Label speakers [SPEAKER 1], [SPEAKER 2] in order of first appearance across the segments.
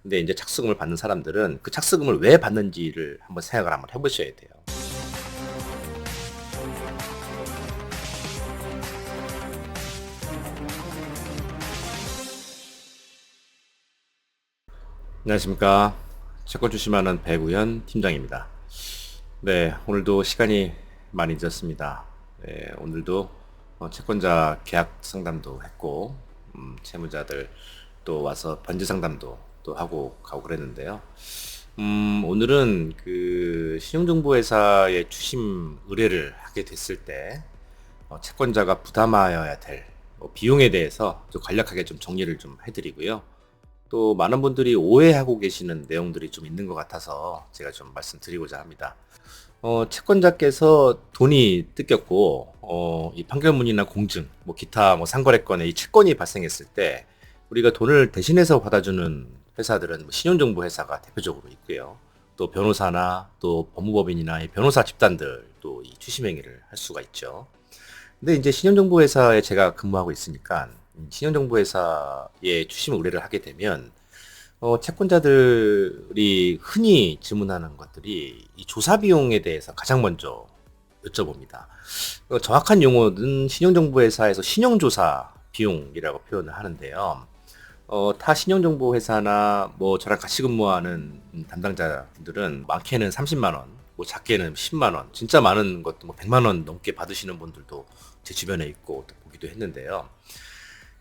[SPEAKER 1] 근데 이제 착수금을 받는 사람들은 그 착수금을 왜 받는지를 생각을 한번 해보셔야 돼요. 안녕하십니까. 채권 주식하는 배구현 팀장입니다. 네, 오늘도 시간이 많이 늦었습니다. 네, 오늘도 채권자 계약 상담도 했고, 채무자들 또 와서 변제 상담도 또 하고 가고 그랬는데요. 오늘은 그 신용정보회사에 추심 의뢰를 하게 됐을 때 채권자가 부담하여야 될 비용에 대해서 좀 간략하게 좀 정리를 좀 해드리고요. 또 많은 분들이 오해하고 계시는 내용들이 좀 있는 것 같아서 제가 좀 말씀드리고자 합니다. 채권자께서 돈이 뜯겼고, 이 판결문이나 공증, 뭐 기타 뭐 상거래권에 이 채권이 발생했을 때 우리가 돈을 대신해서 받아주는 회사들은 뭐 신용정보회사가 대표적으로 있고요. 또 변호사나 또 법무법인이나 이 변호사 집단들도 이 추심행위를 할 수가 있죠. 근데 이제 신용정보회사에 제가 근무하고 있으니까 신용정보회사에 추심 의뢰를 하게 되면 채권자들이 흔히 질문하는 것들이 이 조사 비용에 대해서 가장 먼저 여쭤봅니다. 정확한 용어는 신용정보회사에서 신용조사 비용이라고 표현을 하는데요. 타 신용정보회사나 뭐 저랑 같이 근무하는 담당자분들은 많게는 30만 원, 뭐 작게는 10만 원, 진짜 많은 것도 뭐 100만 원 넘게 받으시는 분들도 제 주변에 있고 또 보기도 했는데요.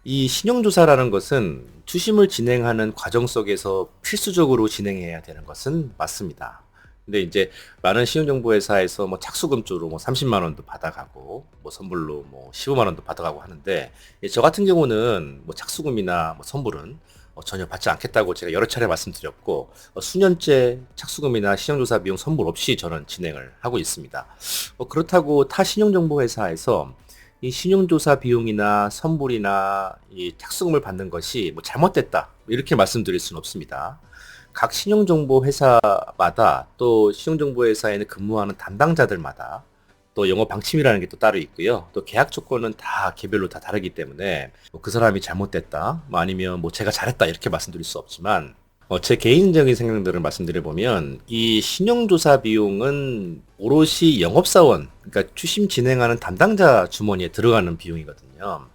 [SPEAKER 1] 이 신용조사라는 것은 추심을 진행하는 과정 속에서 필수적으로 진행해야 되는 것은 맞습니다. 근데 이제 많은 신용정보회사에서 뭐 착수금 쪽으로 뭐 30만 원도 받아가고 뭐 선불로 뭐 15만 원도 받아가고 하는데, 저 같은 경우는 뭐 착수금이나 뭐 선불은 전혀 받지 않겠다고 제가 여러 차례 말씀드렸고, 수년째 착수금이나 신용조사 비용 선불 없이 저는 진행을 하고 있습니다. 그렇다고 타 신용정보회사에서 이 신용조사 비용이나 선불이나 이 착수금을 받는 것이 뭐 잘못됐다, 이렇게 말씀드릴 수는 없습니다. 각 신용정보회사마다 또 신용정보회사에는 근무하는 담당자들마다 또 영업 방침이라는 게 또 따로 있고요. 또 계약 조건은 다 개별로 다 다르기 때문에 뭐그 사람이 잘못됐다, 뭐 아니면 뭐 제가 잘했다, 이렇게 말씀드릴 수 없지만, 제 개인적인 생각들을 말씀드려보면 이 신용조사 비용은 오롯이 영업사원, 그러니까 추심 진행하는 담당자 주머니에 들어가는 비용이거든요.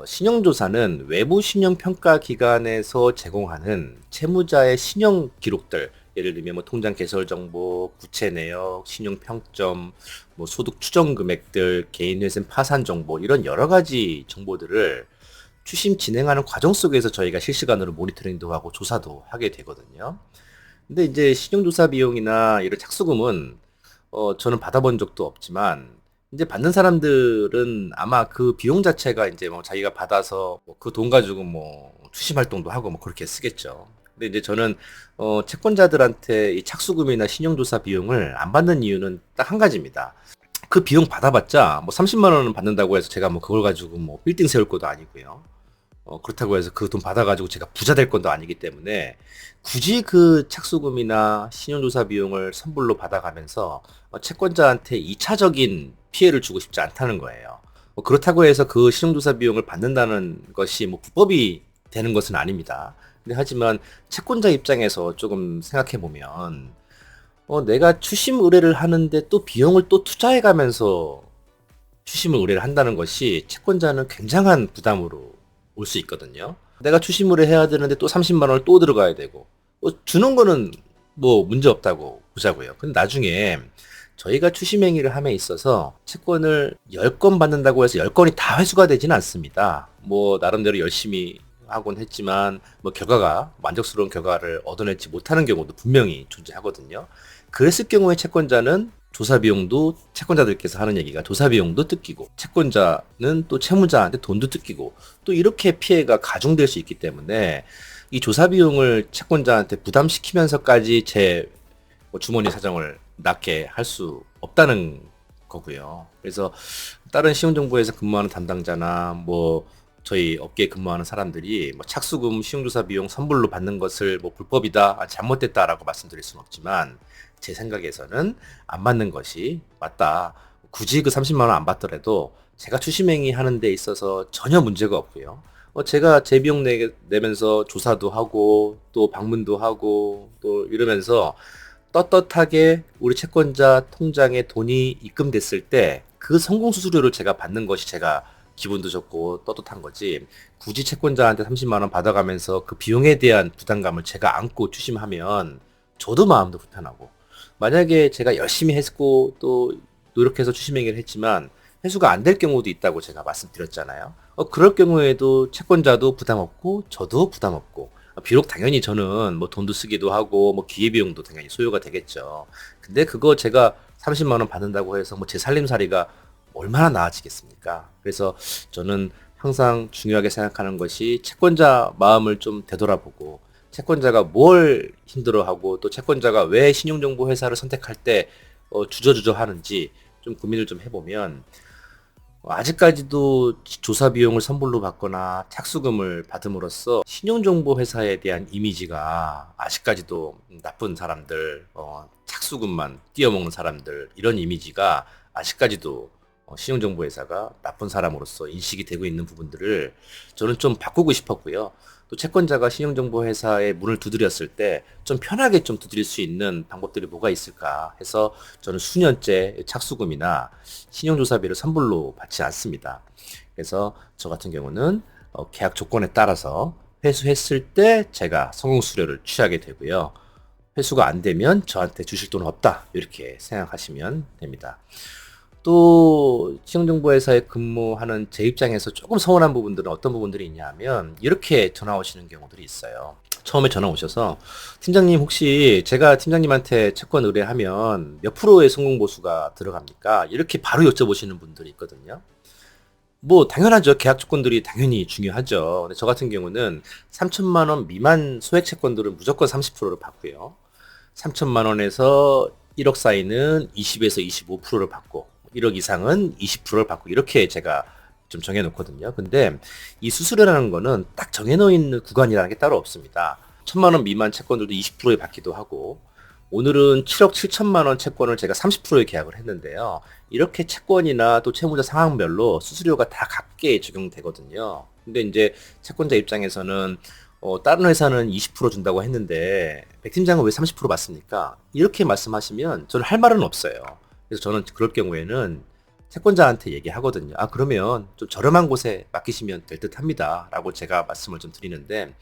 [SPEAKER 1] 신용조사는 외부 신용평가기관에서 제공하는 채무자의 신용 기록들, 예를 들면 뭐 통장 개설 정보, 부채 내역, 신용 평점, 뭐 소득 추정 금액들, 개인회생 파산 정보, 이런 여러 가지 정보들을 추심 진행하는 과정 속에서 저희가 실시간으로 모니터링도 하고 조사도 하게 되거든요. 근데 이제 신용조사 비용이나 이런 착수금은 저는 받아본 적도 없지만, 이제 받는 사람들은 아마 그 비용 자체가 이제 뭐 자기가 받아서 그 돈 가지고 뭐 추심 활동도 하고 뭐 그렇게 쓰겠죠. 근데 이제 저는 채권자들한테 이 착수금이나 신용조사 비용을 안 받는 이유는 딱 한 가지입니다. 그 비용 받아봤자 뭐 30만 원은 받는다고 해서 제가 뭐 그걸 가지고 뭐 빌딩 세울 것도 아니고요. 그렇다고 해서 그 돈 받아가지고 제가 부자 될 건도 아니기 때문에 굳이 그 착수금이나 신용조사 비용을 선불로 받아가면서 채권자한테 2차적인 피해를 주고 싶지 않다는 거예요. 그렇다고 해서 그 신용조사 비용을 받는다는 것이 뭐 불법이 되는 것은 아닙니다. 근데 하지만 채권자 입장에서 조금 생각해 보면, 내가 추심 의뢰를 하는데 또 비용을 또 투자해 가면서 추심을 의뢰를 한다는 것이 채권자는 굉장한 부담으로 올 수 있거든요. 내가 추심 의뢰해야 되는데 또 30만 원을 또 들어가야 되고, 주는 거는 뭐 문제 없다고 보자고요. 근데 나중에 저희가 추심 행위를 함에 있어서 채권을 10건 받는다고 해서 10건이 다 회수가 되지는 않습니다. 뭐 나름대로 열심히 하곤 했지만 뭐 결과가 만족스러운 결과를 얻어내지 못하는 경우도 분명히 존재하거든요. 그랬을 경우에 채권자는 조사 비용도, 채권자들께서 하는 얘기가 조사 비용도 뜯기고 채권자는 또 채무자한테 돈도 뜯기고, 또 이렇게 피해가 가중될 수 있기 때문에 이 조사 비용을 채권자한테 부담시키면서까지 제 주머니 사정을 낮게 할 수 없다는 거고요. 그래서 다른 신용정보에서 근무하는 담당자나 뭐 저희 업계에 근무하는 사람들이 뭐 착수금, 신용조사 비용 선불로 받는 것을 뭐 불법이다, 잘못됐다라고 말씀드릴 수는 없지만, 제 생각에서는 안 받는 것이 맞다. 굳이 그 30만 원 안 받더라도 제가 추심행위 하는 데 있어서 전혀 문제가 없고요. 제가 제 비용 내면서 조사도 하고 또 방문도 하고 또 이러면서 떳떳하게 우리 채권자 통장에 돈이 입금됐을 때 그 성공 수수료를 제가 받는 것이 제가 기분도 좋고 떳떳한 거지. 굳이 채권자한테 30만 원 받아가면서 그 비용에 대한 부담감을 제가 안고 추심하면 저도 마음도 불편하고, 만약에 제가 열심히 했고 또 노력해서 추심행위를 했지만 회수가 안 될 경우도 있다고 제가 말씀드렸잖아요. 그럴 경우에도 채권자도 부담 없고 저도 부담 없고, 비록 당연히 저는 뭐 돈도 쓰기도 하고 뭐 기회비용도 당연히 소요가 되겠죠. 근데 그거 제가 30만 원 받는다고 해서 뭐 제 살림살이가 얼마나 나아지겠습니까? 그래서 저는 항상 중요하게 생각하는 것이 채권자 마음을 좀 되돌아보고, 채권자가 뭘 힘들어하고 또 채권자가 왜 신용정보 회사를 선택할 때 주저주저 하는지 좀 고민을 좀 해보면, 아직까지도 조사 비용을 선불로 받거나 착수금을 받음으로써 신용정보 회사에 대한 이미지가 아직까지도 나쁜 사람들, 착수금만 띄어먹는 사람들, 이런 이미지가 아직까지도 신용정보 회사가 나쁜 사람으로서 인식이 되고 있는 부분들을 저는 좀 바꾸고 싶었고요. 또 채권자가 신용정보 회사의 문을 두드렸을 때 좀 편하게 좀 두드릴 수 있는 방법들이 뭐가 있을까 해서 저는 수년째 착수금이나 신용조사비를 선불로 받지 않습니다. 그래서 저 같은 경우는 계약 조건에 따라서 회수했을 때 제가 성공 수료를 취하게 되고요. 회수가 안 되면 저한테 주실 돈은 없다, 이렇게 생각하시면 됩니다. 또 신용정보회사에 근무하는 제 입장에서 조금 서운한 부분들은 어떤 부분들이 있냐 하면, 이렇게 전화 오시는 경우들이 있어요. 처음에 전화 오셔서 팀장님, 혹시 제가 팀장님한테 채권 의뢰하면 몇 프로의 성공보수가 들어갑니까? 이렇게 바로 여쭤보시는 분들이 있거든요. 뭐 당연하죠. 계약 조건들이 당연히 중요하죠. 근데 저 같은 경우는 3천만 원 미만 소액 채권들은 무조건 30%를 받고요. 3천만 원에서 1억 사이는 20에서 25%를 받고, 1억 이상은 20%를 받고, 이렇게 제가 좀 정해놓거든요. 근데 이 수수료라는 거는 딱 정해놓은 구간이라는 게 따로 없습니다. 1천만 원 미만 채권들도 20%에 받기도 하고, 오늘은 7억 7천만 원 채권을 제가 30%에 계약을 했는데요. 이렇게 채권이나 또 채무자 상황별로 수수료가 다 각게 적용되거든요. 근데 이제 채권자 입장에서는 다른 회사는 20% 준다고 했는데 백 팀장은 왜 30% 받습니까? 이렇게 말씀하시면 저는 할 말은 없어요. 그래서 저는 그럴 경우에는 채권자한테 얘기하거든요. 그러면 좀 저렴한 곳에 맡기시면 될 듯 합니다, 라고 제가 말씀을 좀 드리는데,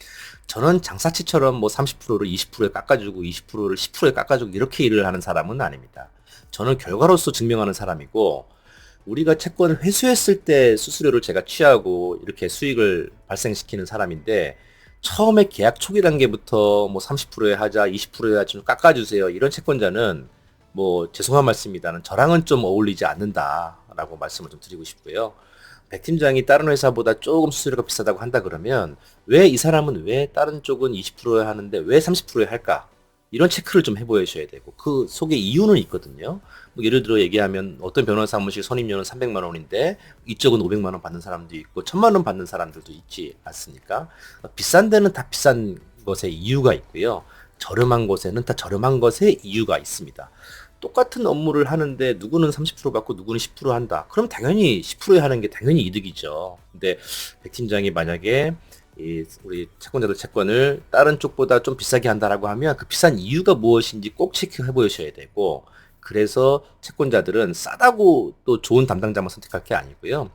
[SPEAKER 1] 저는 장사치처럼 뭐 30%를 20%에 깎아주고 20%를 10%에 깎아주고 이렇게 일을 하는 사람은 아닙니다. 저는 결과로서 증명하는 사람이고, 우리가 채권을 회수했을 때 수수료를 제가 취하고 이렇게 수익을 발생시키는 사람인데, 처음에 계약 초기 단계부터 뭐 30%에 하자, 20%에 하자, 좀 깎아주세요, 이런 채권자는 뭐 죄송한 말씀입니다는 저랑은 좀 어울리지 않는다라고 말씀을 좀 드리고 싶고요. 백 팀장이 다른 회사보다 조금 수수료가 비싸다고 한다 그러면 왜 이 사람은 왜 다른 쪽은 20%에 하는데 왜 30%에 할까? 이런 체크를 좀 해보셔야 되고, 그 속에 이유는 있거든요. 뭐 예를 들어 얘기하면 어떤 변호사 사무실 선임료는 300만 원인데 이쪽은 500만 원 받는 사람도 있고 1000만 원 받는 사람들도 있지 않습니까? 비싼 데는 다 비싼 것에 이유가 있고요. 저렴한 곳에는 다 저렴한 것에 이유가 있습니다. 똑같은 업무를 하는데 누구는 30% 받고 누구는 10% 한다. 그럼 당연히 10%에 하는 게 당연히 이득이죠. 근데 백 팀장이 만약에 우리 채권자들 채권을 다른 쪽보다 좀 비싸게 한다라고 하면 그 비싼 이유가 무엇인지 꼭 체크해 보셔야 되고, 그래서 채권자들은 싸다고 또 좋은 담당자만 선택할 게 아니고요.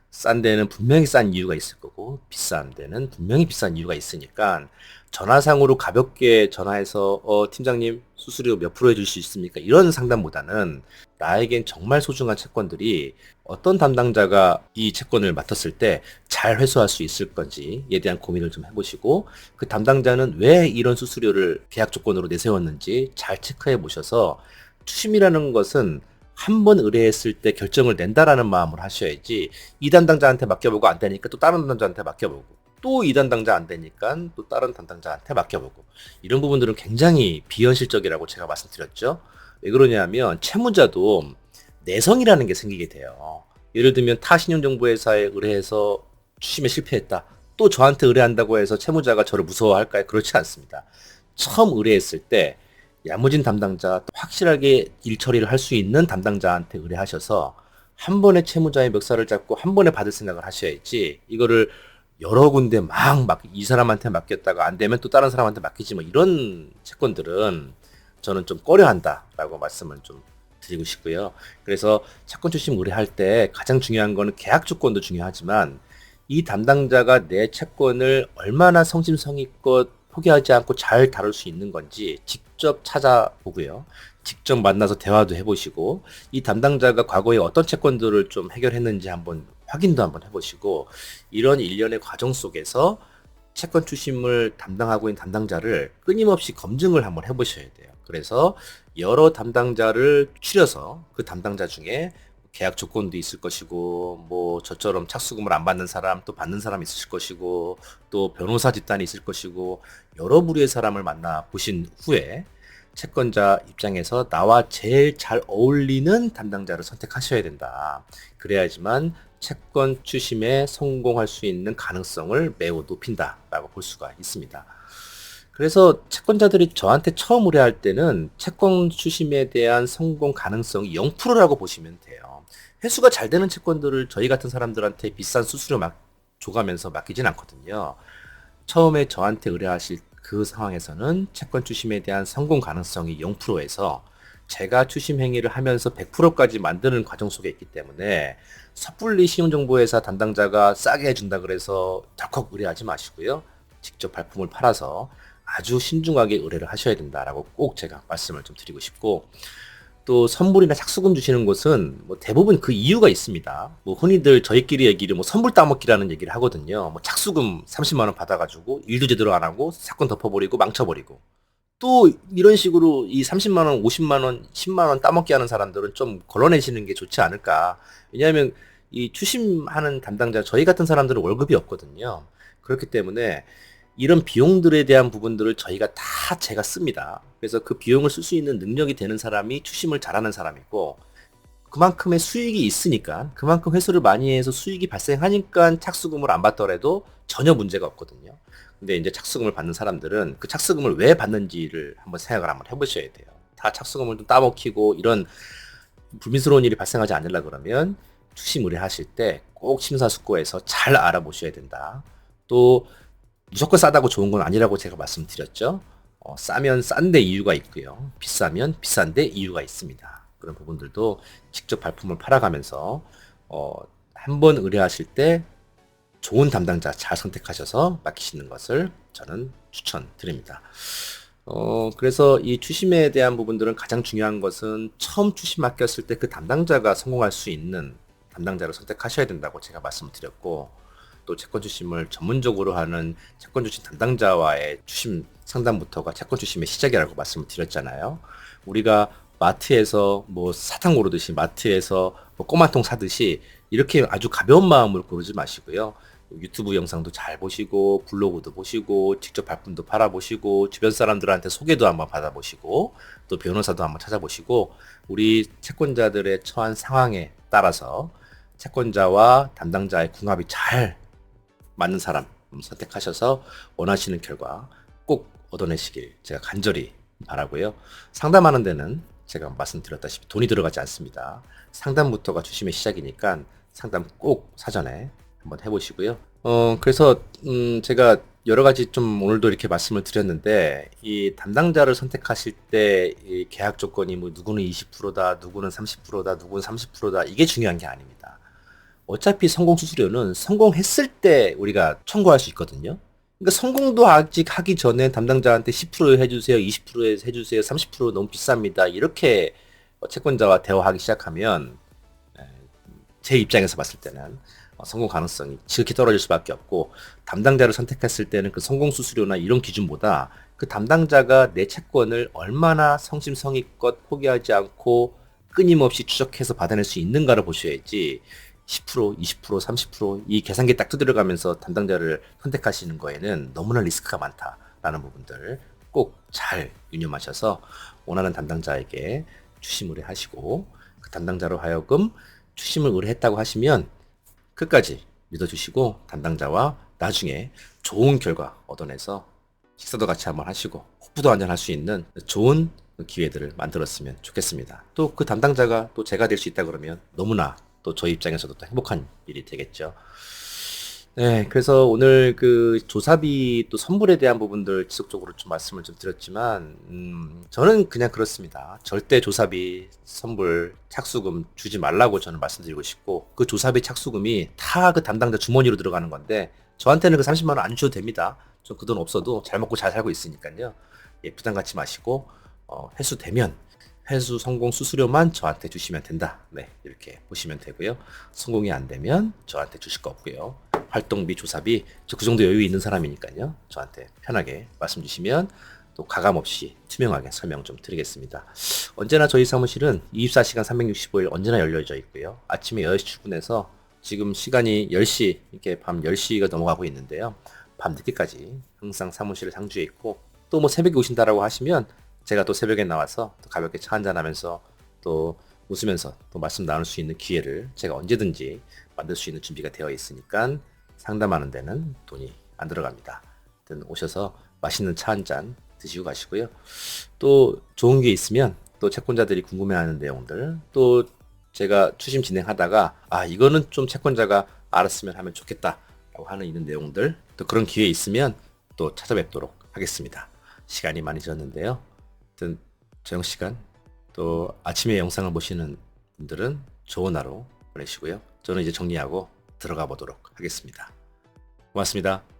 [SPEAKER 1] 싼 데는 분명히 싼 이유가 있을 거고 비싼 데는 분명히 비싼 이유가 있으니까, 전화상으로 가볍게 전화해서 팀장님 수수료 몇 프로 해줄 수 있습니까? 이런 상담보다는 나에겐 정말 소중한 채권들이 어떤 담당자가 이 채권을 맡았을 때 잘 회수할 수 있을 건지에 대한 고민을 좀 해보시고, 그 담당자는 왜 이런 수수료를 계약 조건으로 내세웠는지 잘 체크해 보셔서, 추심이라는 것은 한 번 의뢰했을 때 결정을 낸다라는 마음을 하셔야지, 이 담당자한테 맡겨보고 안 되니까 또 다른 담당자한테 맡겨보고, 또 이 담당자 안 되니까 또 다른 담당자한테 맡겨보고, 이런 부분들은 굉장히 비현실적이라고 제가 말씀드렸죠. 왜 그러냐면 채무자도 내성이라는 게 생기게 돼요. 예를 들면 타 신용정보회사에 의뢰해서 추심에 실패했다, 또 저한테 의뢰한다고 해서 채무자가 저를 무서워할까요? 그렇지 않습니다. 처음 의뢰했을 때 야무진 담당자, 확실하게 일 처리를 할 수 있는 담당자한테 의뢰하셔서 한 번에 채무자의 멱살을 잡고 한 번에 받을 생각을 하셔야지, 이거를 여러 군데 막 이 사람한테 맡겼다가 안 되면 또 다른 사람한테 맡기지 뭐 이런 채권들은 저는 좀 꺼려한다라고 말씀을 좀 드리고 싶고요. 그래서 채권 출신 의뢰할 때 가장 중요한 거는 계약 조건도 중요하지만 이 담당자가 내 채권을 얼마나 성심성의껏 포기하지 않고 잘 다룰 수 있는 건지 직접 찾아보고요. 직접 만나서 대화도 해보시고 이 담당자가 과거에 어떤 채권들을 좀 해결했는지 한번 확인도 한번 해보시고 이런 일련의 과정 속에서 채권 추심을 담당하고 있는 담당자를 끊임없이 검증을 한번 해보셔야 돼요. 그래서 여러 담당자를 추려서 그 담당자 중에 계약 조건도 있을 것이고 뭐 저처럼 착수금을 안 받는 사람 또 받는 사람 있을 것이고 또 변호사 집단이 있을 것이고 여러 부류의 사람을 만나 보신 후에 채권자 입장에서 나와 제일 잘 어울리는 담당자를 선택하셔야 된다. 그래야지만 채권 추심에 성공할 수 있는 가능성을 매우 높인다라고 볼 수가 있습니다. 그래서 채권자들이 저한테 처음 의뢰할 때는 채권 추심에 대한 성공 가능성이 0%라고 보시면 돼요. 회수가 잘 되는 채권들을 저희 같은 사람들한테 비싼 수수료 줘가면서 맡기진 않거든요. 처음에 저한테 의뢰하실 그 상황에서는 채권 추심에 대한 성공 가능성이 0%에서 제가 추심 행위를 하면서 100%까지 만드는 과정 속에 있기 때문에 섣불리 신용정보회사 담당자가 싸게 해준다 그래서 덜컥 의뢰하지 마시고요. 직접 발품을 팔아서 아주 신중하게 의뢰를 하셔야 된다라고 꼭 제가 말씀을 좀 드리고 싶고 또 선불이나 착수금 주시는 곳은 뭐 대부분 그 이유가 있습니다. 뭐 흔히들 저희끼리 얘기를 뭐 선불 따먹기라는 얘기를 하거든요. 뭐 착수금 30만 원 받아가지고 일도 제대로 안 하고 사건 덮어버리고 망쳐버리고 또 이런 식으로 이 30만 원, 50만 원, 10만 원 따먹기 하는 사람들은 좀 걸러내시는 게 좋지 않을까. 왜냐하면 이 추심하는 담당자 저희 같은 사람들은 월급이 없거든요. 그렇기 때문에 이런 비용들에 대한 부분들을 저희가 다 제가 씁니다. 그래서 그 비용을 쓸 수 있는 능력이 되는 사람이 추심을 잘하는 사람이고 그만큼의 수익이 있으니까 그만큼 회수를 많이 해서 수익이 발생하니까 착수금을 안 받더라도 전혀 문제가 없거든요. 근데 이제 착수금을 받는 사람들은 그 착수금을 왜 받는지를 한번 생각을 한번 해보셔야 돼요. 다 착수금을 좀 따먹히고 이런 불미스러운 일이 발생하지 않으려 그러면 추심 의뢰하실 때 꼭 심사숙고해서 잘 알아보셔야 된다. 또 무조건 싸다고 좋은 건 아니라고 제가 말씀드렸죠. 싸면 싼데 이유가 있고요. 비싸면 비싼데 이유가 있습니다. 그런 부분들도 직접 발품을 팔아가면서 한번 의뢰하실 때 좋은 담당자 잘 선택하셔서 맡기시는 것을 저는 추천드립니다. 그래서 이 추심에 대한 부분들은 가장 중요한 것은 처음 추심 맡겼을 때 그 담당자가 성공할 수 있는 담당자를 선택하셔야 된다고 제가 말씀을 드렸고 또 채권 추심을 전문적으로 하는 채권 추심 담당자와의 추심 상담부터가 채권 추심의 시작이라고 말씀을 드렸잖아요. 우리가 마트에서 뭐 사탕 고르듯이 마트에서 뭐 꼬마통 사듯이 이렇게 아주 가벼운 마음으로 고르지 마시고요. 유튜브 영상도 잘 보시고 블로그도 보시고 직접 발품도 팔아보시고 주변 사람들한테 소개도 한번 받아보시고 또 변호사도 한번 찾아보시고 우리 채권자들의 처한 상황에 따라서 채권자와 담당자의 궁합이 잘 맞는 사람 선택하셔서 원하시는 결과 꼭 얻어내시길 제가 간절히 바라고요. 상담하는 데는 제가 말씀드렸다시피 돈이 들어가지 않습니다. 상담부터가 추심의 시작이니까 상담 꼭 사전에 한번 해보시고요. 그래서 제가 여러 가지 좀 오늘도 이렇게 말씀을 드렸는데 이 담당자를 선택하실 때 이 계약 조건이 뭐 누구는 20%다, 누구는 30%다, 누구는 30%다 이게 중요한 게 아닙니다. 어차피 성공 수수료는 성공했을 때 우리가 청구할 수 있거든요. 그러니까 성공도 아직 하기 전에 담당자한테 10% 해주세요, 20% 해주세요, 30% 너무 비쌉니다. 이렇게 채권자와 대화하기 시작하면 제 입장에서 봤을 때는 성공 가능성이 지극히 떨어질 수밖에 없고 담당자를 선택했을 때는 그 성공 수수료나 이런 기준보다 그 담당자가 내 채권을 얼마나 성심성의껏 포기하지 않고 끊임없이 추적해서 받아낼 수 있는가를 보셔야지 10%, 20%, 30%이 계산기에 딱 두드려가면서 담당자를 선택하시는 거에는 너무나 리스크가 많다라는 부분들 꼭 잘 유념하셔서 원하는 담당자에게 추심 의뢰하시고 그 담당자로 하여금 추심을 의뢰했다고 하시면 끝까지 믿어주시고 담당자와 나중에 좋은 결과 얻어내서 식사도 같이 한번 하시고 호프도 한잔 할 수 있는 좋은 기회들을 만들었으면 좋겠습니다. 또 그 담당자가 또 제가 될 수 있다 그러면 너무나 또 저희 입장에서도 또 행복한 일이 되겠죠. 네, 그래서 오늘 그 조사비 또 선불에 대한 부분들 지속적으로 좀 말씀을 좀 드렸지만, 저는 그냥 그렇습니다. 절대 조사비, 선불, 착수금 주지 말라고 저는 말씀드리고 싶고, 그 조사비, 착수금이 다 그 담당자 주머니로 들어가는 건데, 저한테는 그 30만 원 안 주셔도 됩니다. 저 그 돈 없어도 잘 먹고 잘 살고 있으니까요. 예, 부담 갖지 마시고, 회수되면 회수 성공 수수료만 저한테 주시면 된다. 네, 이렇게 보시면 되고요. 성공이 안 되면 저한테 주실 거 없고요. 활동비, 조사비, 저 그 정도 여유 있는 사람이니까요. 저한테 편하게 말씀 주시면 또 가감 없이 투명하게 설명 좀 드리겠습니다. 언제나 저희 사무실은 24시간 365일 언제나 열려져 있고요. 아침에 8시 출근해서 지금 시간이 10시, 이렇게 밤 10시가 넘어가고 있는데요. 밤 늦게까지 항상 사무실에 상주해 있고, 또 뭐 새벽에 오신다라고 하시면 제가 또 새벽에 나와서 또 가볍게 차 한잔하면서 또 웃으면서 또 말씀 나눌 수 있는 기회를 제가 언제든지 만들 수 있는 준비가 되어 있으니까 상담하는 데는 돈이 안 들어갑니다. 오셔서 맛있는 차 한 잔 드시고 가시고요. 또 좋은 게 있으면 또 채권자들이 궁금해하는 내용들, 또 제가 추심 진행하다가 이거는 좀 채권자가 알았으면 하면 좋겠다라고 하는 이런 내용들, 또 그런 기회 있으면 또 찾아뵙도록 하겠습니다. 시간이 많이 지났는데요. 하여튼 저녁 시간, 또 아침에 영상을 보시는 분들은 좋은 하루 보내시고요. 저는 이제 정리하고 들어가 보도록 하겠습니다. 고맙습니다.